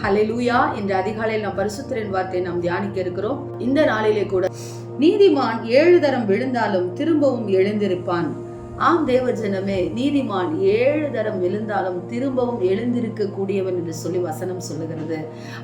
ஹல்லேலூயா. இன்று அதிகாலையில் நாம் பரிசுத்தரின் வார்த்தையை நாம் தியானிக்க இருக்கிறோம். இந்த நாளிலே கூட நீதிமான் 7 தரம் விழுந்தாலும் திரும்பவும் எழுந்திருப்பான். ஆம் தேவ ஜனமே, நீதிமான் 7 தரம் விழுந்தாலும் திரும்பவும் எழுந்திருக்க கூடியவன் என்று சொல்லி வசனம் சொல்லுகிறது.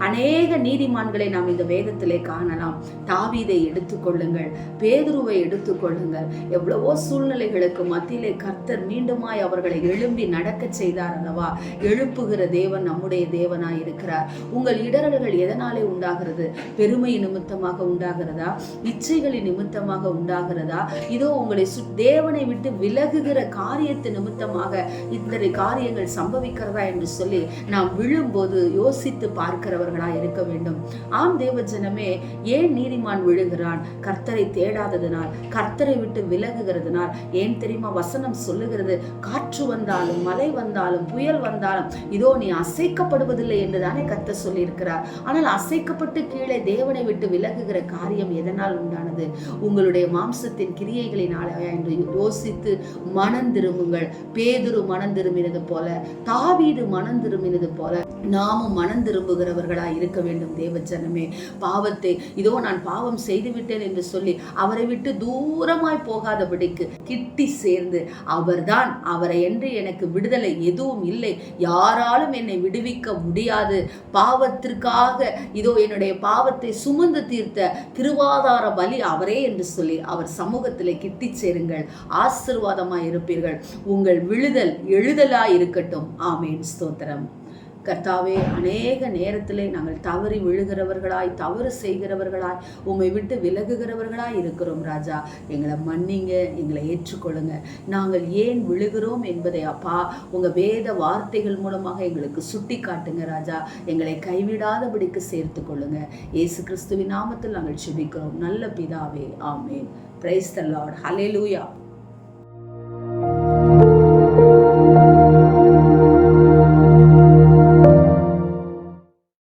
அநேக நீதிமான்களை நாம் இந்த வேதத்திலே காணலாம். தாவீதை எடுத்துக்கொள்ளுங்கள், பேதுருவை எடுத்துக்கொள்ளுங்கள். எவ்வளவோ சூழ்நிலைகளுக்கு மத்தியிலே கர்த்தர் மீண்டுமாய் அவர்களை எழும்பி நடக்க செய்தார் அல்லவா? எழுப்புகிற தேவன் நம்முடைய தேவனாய் இருக்கிறார். உங்கள் இடரல்கள் எதனாலே உண்டாகிறது? பெருமை நிமித்தமாக உண்டாகிறதா? இச்சைகளின் நிமித்தமாக உண்டாகிறதா? இதோ உங்களை தேவனை விட்டு விலகுகிற காரியத்து நிமித்தமாக இந்த காரியங்கள் சம்பவிக்கிறதா என்று சொல்லி நாம் விழும்போது யோசித்து பார்க்கிறவர்களா இருக்க வேண்டும். ஆம் தேவ ஜனமே, ஏன் நீதிமான் விழுகிறான்? கர்த்தரை தேடாததனால், கர்த்தரை விட்டு விலகுகிறதுனால். ஏன் தெரியுமா? வசனம் சொல்லுகிறது, காற்று வந்தாலும் மழை வந்தாலும் புயல் வந்தாலும் இதோ நீ அசைக்கப்படுவதில்லை என்றுதானே கர்த்தர் சொல்லி இருக்கிறார். ஆனால் அசைக்கப்பட்டு கீழே தேவனை விட்டு விலகுகிற காரியம் எதனால் உண்டானது? உங்களுடைய மாம்சத்தின் கிரியைகளினால என்று யோசித்து மனம் திரும்புங்கள். பேதுரு மனம் திரும்பினது போல, தாவீது மனம் திரும்பினது போல நாமும் மனம் திரும்புகிறவர்களா இருக்க வேண்டும். தேவ ஜனமே, பாவத்தை இதோ நான் பாவம் செய்துவிட்டேன் என்று சொல்லி அவரை விட்டு தூரமாய் போகாதபடிக்கு கிட்டி சேர்ந்து அவர்தான், அவரை என்று எனக்கு விடுதலை எதுவும் இல்லை, யாராலும் என்னை விடுவிக்க முடியாது, பாவத்திற்காக இதோ என்னுடைய பாவத்தை சுமந்து தீர்த்த திருவாதார பலி அவரே என்று சொல்லி அவர் சமூகத்திலே கிட்டி சேருங்கள். ஆசீர்வாதமாய் இருப்பீர்கள். உங்கள் விழுதல் எழுதலாய் இருக்கட்டும். ஆமேன். ஸ்தோத்திரம். கர்த்தாவே, அநேக நேரத்திலே நாங்கள் தவறி விழுகிறவர்களாய், தவறு செய்கிறவர்களாய், உம்மை விட்டு விலகுகிறவர்களாய் இருக்கிறோம் ராஜா. எங்களை மன்னிங்க, எங்களை ஏற்றுக்கொள்ளுங்க. நாங்கள் ஏன் விழுகிறோம் என்பதை அப்பா உங்கள் வேத வார்த்தைகள் மூலமாக எங்களுக்கு சுட்டி காட்டுங்க ராஜா. எங்களை கைவிடாதபடிக்கு சேர்த்து கொள்ளுங்க. இயேசு கிறிஸ்துவின் நாமத்தில் நாங்கள் ஜெபிக்கிறோம் நல்ல பிதாவே. ஆமேன். Praise the lord. ஹல்லேலூயா.